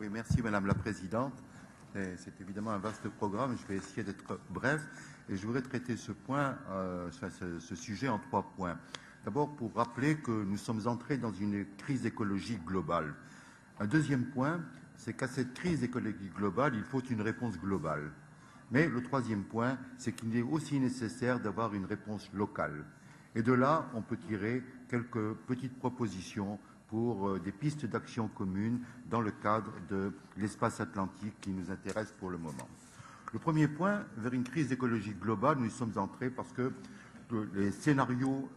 Oui, merci Madame la Présidente. C'est évidemment un vaste programme. Je vais essayer d'être bref et je voudrais traiter ce sujet en 3 points. D'abord, pour rappeler que nous sommes entrés dans une crise écologique globale. Un deuxième point, c'est qu'à cette crise écologique globale, il faut une réponse globale. Mais le troisième point, c'est qu'il est aussi nécessaire d'avoir une réponse locale. Et de là, on peut tirer quelques petites propositions pour des pistes d'action communes dans le cadre de l'espace atlantique qui nous intéresse pour le moment. Le premier point, vers une crise écologique globale, nous y sommes entrés parce que les scénarios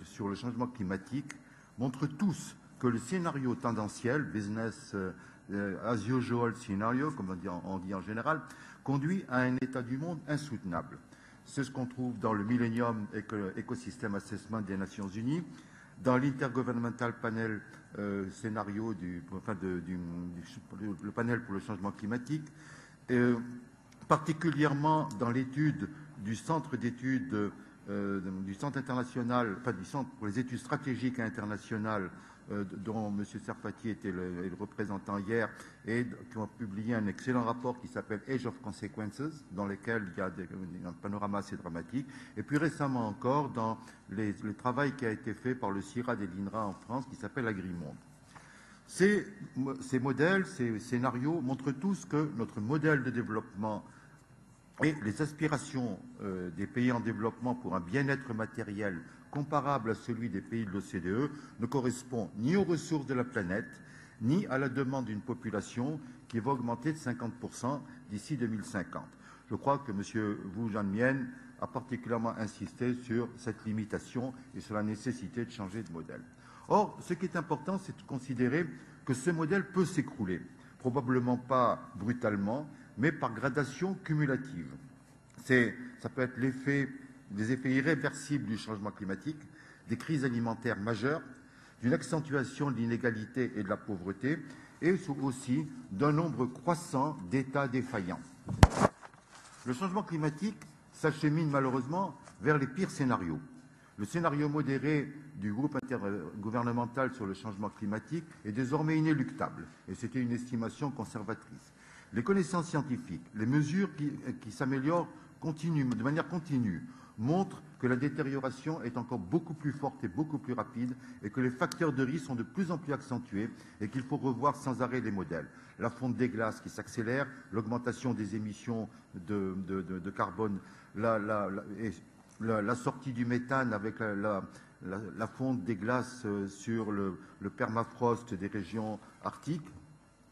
sur le changement climatique montrent tous que le scénario tendanciel, business as usual scenario, comme on dit en général, conduit à un état du monde insoutenable. C'est ce qu'on trouve dans le Millennium Ecosystem Assessment des Nations Unies, dans l'Intergovernmental Panel scénario le panel pour le changement climatique, particulièrement dans l'étude du centre d'études du centre international, du centre pour les études stratégiques et internationales dont M. Serfati était le représentant hier et qui ont publié un excellent rapport qui s'appelle Age of Consequences, dans lequel il y a un panorama assez dramatique. Et puis récemment encore, dans le travail qui a été fait par le CIRAD et l'INRA en France, qui s'appelle Agrimonde. Ces modèles, ces scénarios montrent tous que notre modèle de développement et les aspirations des pays en développement pour un bien-être matériel comparable à celui des pays de l'OCDE ne correspond ni aux ressources de la planète, ni à la demande d'une population qui va augmenter de 50% d'ici 2050. Je crois que M. Wu Jianmian a particulièrement insisté sur cette limitation et sur la nécessité de changer de modèle. Or, ce qui est important, c'est de considérer que ce modèle peut s'écrouler, probablement pas brutalement, mais par gradation cumulative. Ça peut être des effets irréversibles du changement climatique, des crises alimentaires majeures, d'une accentuation de l'inégalité et de la pauvreté, et aussi d'un nombre croissant d'États défaillants. Le changement climatique s'achemine malheureusement vers les pires scénarios. Le scénario modéré du groupe intergouvernemental sur le changement climatique est désormais inéluctable, et c'était une estimation conservatrice. Les connaissances scientifiques, les mesures qui s'améliorent de manière continue montrent que la détérioration est encore beaucoup plus forte et beaucoup plus rapide et que les facteurs de risque sont de plus en plus accentués et qu'il faut revoir sans arrêt les modèles. La fonte des glaces qui s'accélère, l'augmentation des émissions de carbone, la sortie du méthane avec la fonte des glaces sur le permafrost des régions arctiques,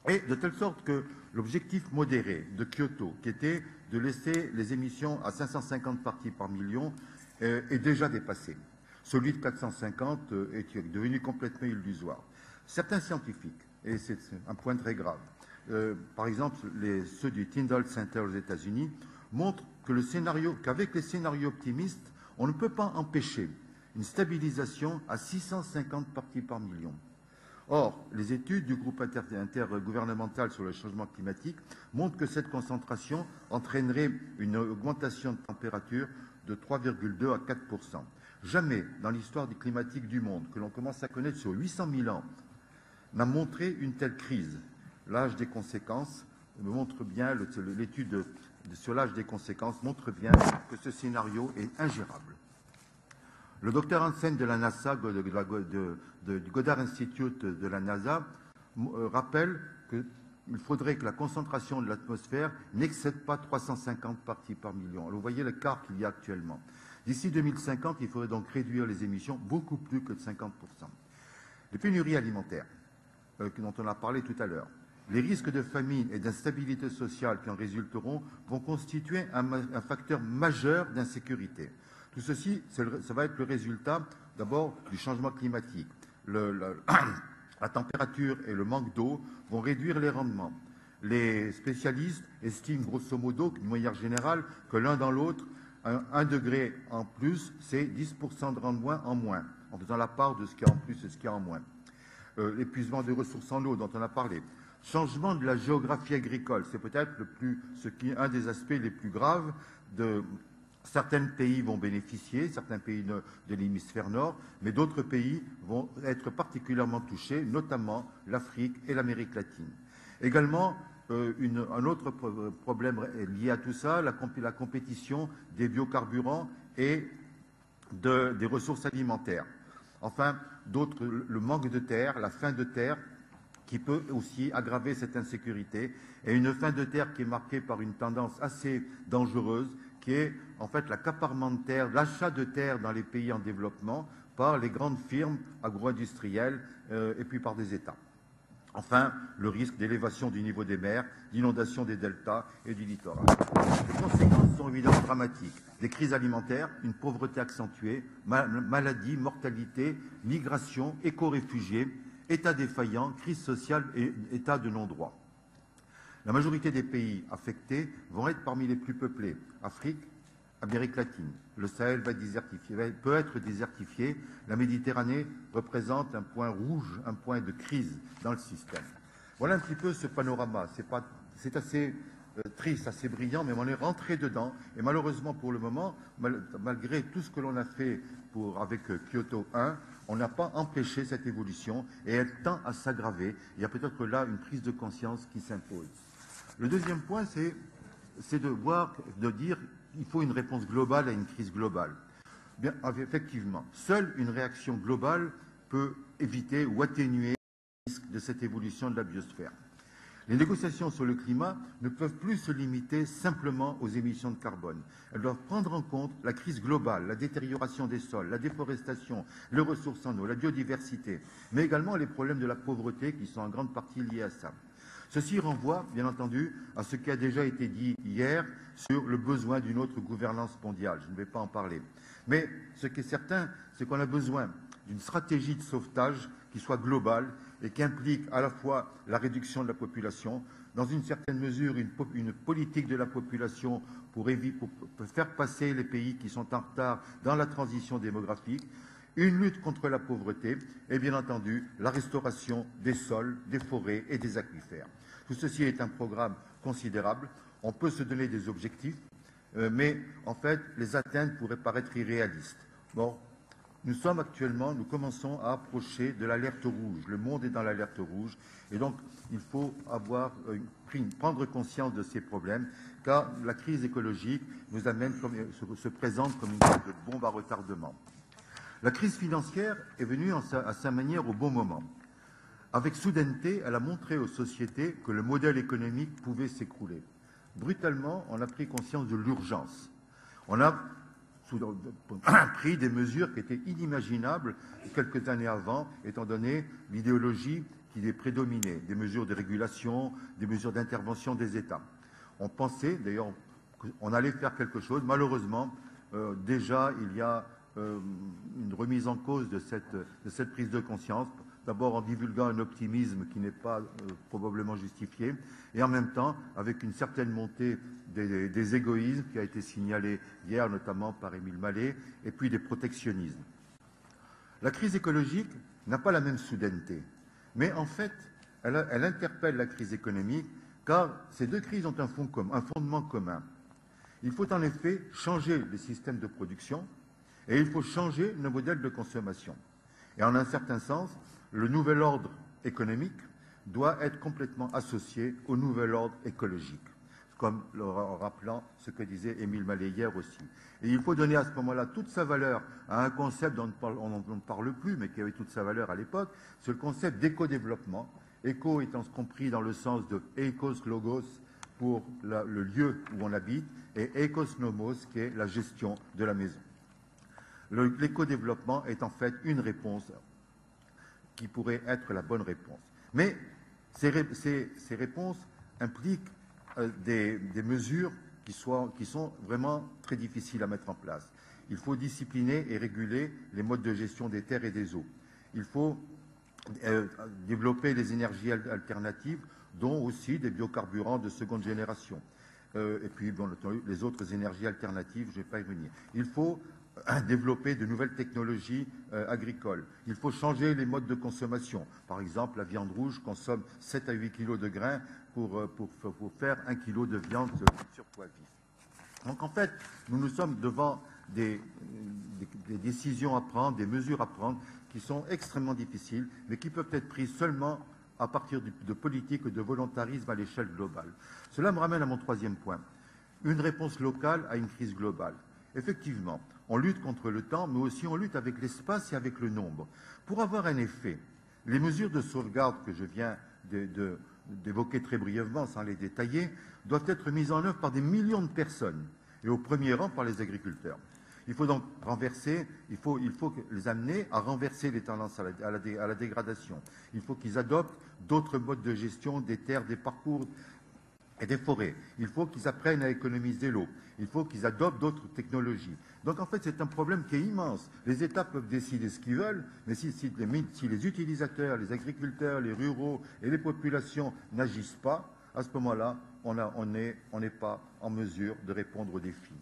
et de telle sorte que l'objectif modéré de Kyoto, qui était de laisser les émissions à 550 parties par million, est déjà dépassé. Celui de 450 est devenu complètement illusoire. Certains scientifiques, et c'est un point très grave, par exemple ceux du Tyndall Center aux États-Unis, montrent qu'avec les scénarios optimistes, on ne peut pas empêcher une stabilisation à 650 parties par million. Or, les études du groupe intergouvernemental sur le changement climatique montrent que cette concentration entraînerait une augmentation de température de 3,2 à 4%. Jamais dans l'histoire climatique du monde, que l'on commence à connaître sur 800 000 ans, n'a montré une telle crise. L'âge des conséquences montre bien, l'étude sur l'âge des conséquences montre bien que ce scénario est ingérable. Le docteur Hansen de la NASA, du Goddard Institute de la NASA, rappelle qu'il faudrait que la concentration de l'atmosphère n'excède pas 350 parties par million. Alors, vous voyez l'écart qu'il y a actuellement. D'ici 2050, il faudrait donc réduire les émissions beaucoup plus que de 50%. Les pénuries alimentaires, dont on a parlé tout à l'heure, les risques de famine et d'instabilité sociale qui en résulteront vont constituer un facteur majeur d'insécurité. Tout ceci, ça va être le résultat d'abord du changement climatique. La température et le manque d'eau vont réduire les rendements. Les spécialistes estiment grosso modo, d'une manière générale, que l'un dans l'autre, 1 degré en plus, c'est 10% de rendement en moins, en faisant la part de ce qu'il y a en plus et ce qu'il y a en moins. L'épuisement des ressources en eau dont on a parlé. Changement de la géographie agricole, c'est peut-être un des aspects les plus graves de... Certains pays vont bénéficier, certains pays de l'hémisphère nord, mais d'autres pays vont être particulièrement touchés, notamment l'Afrique et l'Amérique latine. Également, un autre problème lié à tout ça, la compétition des biocarburants et des ressources alimentaires. Enfin, le manque de terre, la faim de terre, qui peut aussi aggraver cette insécurité, et une faim de terre qui est marquée par une tendance assez dangereuse, qui est en fait l'accaparement de terre, l'achat de terre dans les pays en développement par les grandes firmes agro-industrielles et puis par des États. Enfin, le risque d'élévation du niveau des mers, d'inondation des deltas et du littoral. Les conséquences sont évidemment dramatiques. Des crises alimentaires, une pauvreté accentuée, maladies, mortalité, migration, éco-réfugiés, État défaillant, crise sociale et État de non-droit. La majorité des pays affectés vont être parmi les plus peuplés. Afrique, Amérique latine. Le Sahel peut être désertifié. La Méditerranée représente un point rouge, un point de crise dans le système. Voilà un petit peu ce panorama. C'est assez triste, assez brillant, mais on est rentré dedans. Et malheureusement, pour le moment, malgré tout ce que l'on a fait avec Kyoto 1, on n'a pas empêché cette évolution et elle tend à s'aggraver. Il y a peut-être là une prise de conscience qui s'impose. Le deuxième point, c'est de dire qu'il faut une réponse globale à une crise globale. Bien, effectivement, seule une réaction globale peut éviter ou atténuer le risque de cette évolution de la biosphère. Les négociations sur le climat ne peuvent plus se limiter simplement aux émissions de carbone. Elles doivent prendre en compte la crise globale, la détérioration des sols, la déforestation, les ressources en eau, la biodiversité, mais également les problèmes de la pauvreté qui sont en grande partie liés à ça. Ceci renvoie, bien entendu, à ce qui a déjà été dit hier sur le besoin d'une autre gouvernance mondiale. Je ne vais pas en parler. Mais ce qui est certain, c'est qu'on a besoin d'une stratégie de sauvetage qui soit globale et qui implique à la fois la réduction de la population, dans une certaine mesure une politique de la population pour faire passer les pays qui sont en retard dans la transition démographique, une lutte contre la pauvreté et bien entendu la restauration des sols, des forêts et des aquifères. Tout ceci est un programme considérable. On peut se donner des objectifs, mais en fait les atteindre pourraient paraître irréalistes. Bon, nous commençons à approcher de l'alerte rouge. Le monde est dans l'alerte rouge et donc il faut prendre conscience de ces problèmes car la crise écologique se présente comme une sorte de bombe à retardement. La crise financière est venue à sa manière au bon moment. Avec soudaineté, elle a montré aux sociétés que le modèle économique pouvait s'écrouler. Brutalement, on a pris conscience de l'urgence. On a pris des mesures qui étaient inimaginables quelques années avant, étant donné l'idéologie qui les prédominait, des mesures de régulation, des mesures d'intervention des États. On pensait, d'ailleurs, qu'on allait faire quelque chose. Malheureusement, déjà, il y a une remise en cause de cette prise de conscience, d'abord en divulguant un optimisme qui n'est pas probablement justifié, et en même temps avec une certaine montée des égoïsmes qui a été signalée hier notamment par Émile Mallet, et puis des protectionnismes. La crise écologique n'a pas la même soudaineté, mais en fait, elle interpelle la crise économique, car ces deux crises ont un fondement commun. Il faut en effet changer les systèmes de production, et il faut changer nos modèles de consommation. Et en un certain sens, le nouvel ordre économique doit être complètement associé au nouvel ordre écologique, comme en rappelant ce que disait Émile Mallet hier aussi. Et il faut donner à ce moment-là toute sa valeur à un concept dont on ne parle plus, mais qui avait toute sa valeur à l'époque, c'est le concept d'éco-développement. Éco étant compris dans le sens de écos logos pour le lieu où on habite, et écos nomos qui est la gestion de la maison. L'éco-développement est en fait une réponse qui pourrait être la bonne réponse. Mais ces réponses impliquent des mesures qui sont vraiment très difficiles à mettre en place. Il faut discipliner et réguler les modes de gestion des terres et des eaux. Il faut développer les énergies alternatives, dont aussi des biocarburants de seconde génération. Et puis, bon, les autres énergies alternatives, je ne vais pas y revenir. Il faut développer de nouvelles technologies agricoles. Il faut changer les modes de consommation. Par exemple, la viande rouge consomme 7 à 8 kg de grains pour faire 1 kg de viande sur poids vif. Donc en fait, nous sommes devant des décisions à prendre, des mesures à prendre qui sont extrêmement difficiles, mais qui peuvent être prises seulement à partir de politiques de volontarisme à l'échelle globale. Cela me ramène à mon troisième point. Une réponse locale à une crise globale. Effectivement, on lutte contre le temps, mais aussi on lutte avec l'espace et avec le nombre. Pour avoir un effet, les mesures de sauvegarde que je viens d'évoquer très brièvement, sans les détailler, doivent être mises en œuvre par des millions de personnes, et au premier rang par les agriculteurs. Il faut donc il faut les amener à renverser les tendances à la dégradation. Il faut qu'ils adoptent d'autres modes de gestion des terres, des parcours et des forêts. Il faut qu'ils apprennent à économiser l'eau. Il faut qu'ils adoptent d'autres technologies. Donc en fait, c'est un problème qui est immense. Les États peuvent décider ce qu'ils veulent, mais si les utilisateurs, les agriculteurs, les ruraux et les populations n'agissent pas, à ce moment-là, on n'est pas en mesure de répondre aux défis.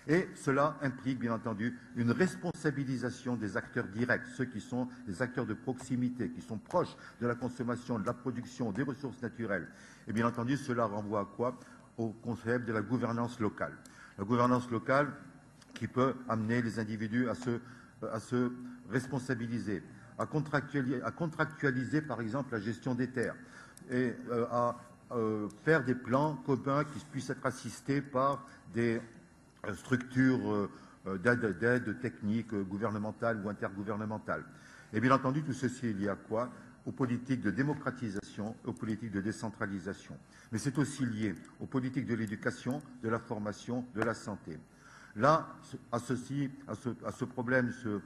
Et cela implique, bien entendu, une responsabilisation des acteurs directs, ceux qui sont les acteurs de proximité, qui sont proches de la consommation, de la production, des ressources naturelles. Et bien entendu, cela renvoie à quoi? Au concept de la gouvernance locale. La gouvernance locale qui peut amener les individus à se responsabiliser, à contractualiser, par exemple, la gestion des terres et à faire des plans communs qui puissent être assistés par des structures d'aide technique gouvernementale ou intergouvernementale. Et bien entendu, tout ceci est lié à quoi? Aux politiques de démocratisation, aux politiques de décentralisation. Mais c'est aussi lié aux politiques de l'éducation, de la formation, de la santé. Là, à ce problème se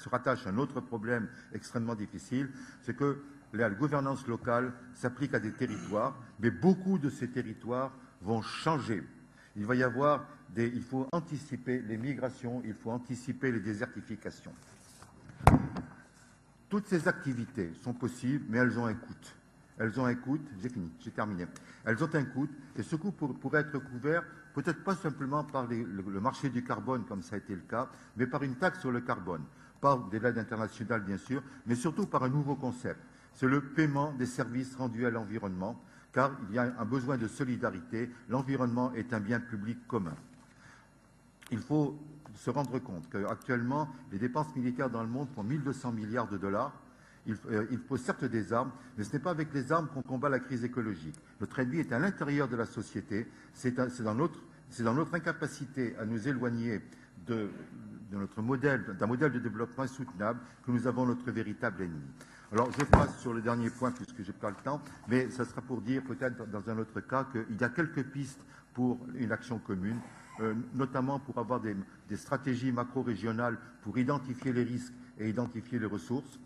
rattache un autre problème extrêmement difficile, c'est que la gouvernance locale s'applique à des territoires, mais beaucoup de ces territoires vont changer. Il faut anticiper les migrations, il faut anticiper les désertifications. Toutes ces activités sont possibles, mais elles ont un coût. Elles ont un coût, j'ai terminé. Elles ont un coût, et ce coût pourrait être couvert peut-être pas simplement par le marché du carbone, comme ça a été le cas, mais par une taxe sur le carbone, par de l'aide internationale bien sûr, mais surtout par un nouveau concept. C'est le paiement des services rendus à l'environnement, car il y a un besoin de solidarité. L'environnement est un bien public commun. Il faut se rendre compte qu'actuellement, les dépenses militaires dans le monde font 1200 milliards de dollars. Il faut certes des armes, mais ce n'est pas avec les armes qu'on combat la crise écologique. Notre ennemi est à l'intérieur de la société. C'est dans notre incapacité à nous éloigner d'un modèle de développement soutenable que nous avons notre véritable ennemi. Alors, je passe sur le dernier point puisque je n'ai pas le temps, mais ça sera pour dire peut-être dans un autre cas qu'il y a quelques pistes pour une action commune, notamment pour avoir des stratégies macro-régionales pour identifier les risques et identifier les ressources,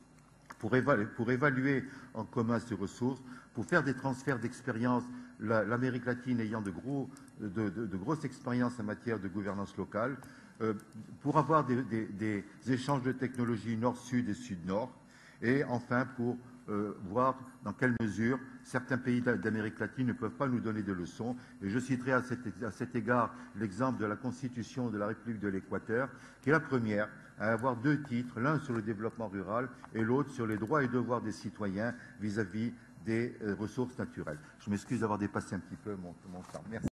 pour évaluer en commun ces ressources, pour faire des transferts d'expérience, l'Amérique latine ayant de grosses expériences en matière de gouvernance locale, pour avoir des échanges de technologies nord-sud et sud-nord, et enfin pour voir dans quelle mesure certains pays d'Amérique latine ne peuvent pas nous donner de leçons. Et je citerai à cet égard l'exemple de la Constitution de la République de l'Équateur, qui est la première à avoir deux titres, l'un sur le développement rural et l'autre sur les droits et devoirs des citoyens vis-à-vis des ressources naturelles. Je m'excuse d'avoir dépassé un petit peu mon temps. Merci.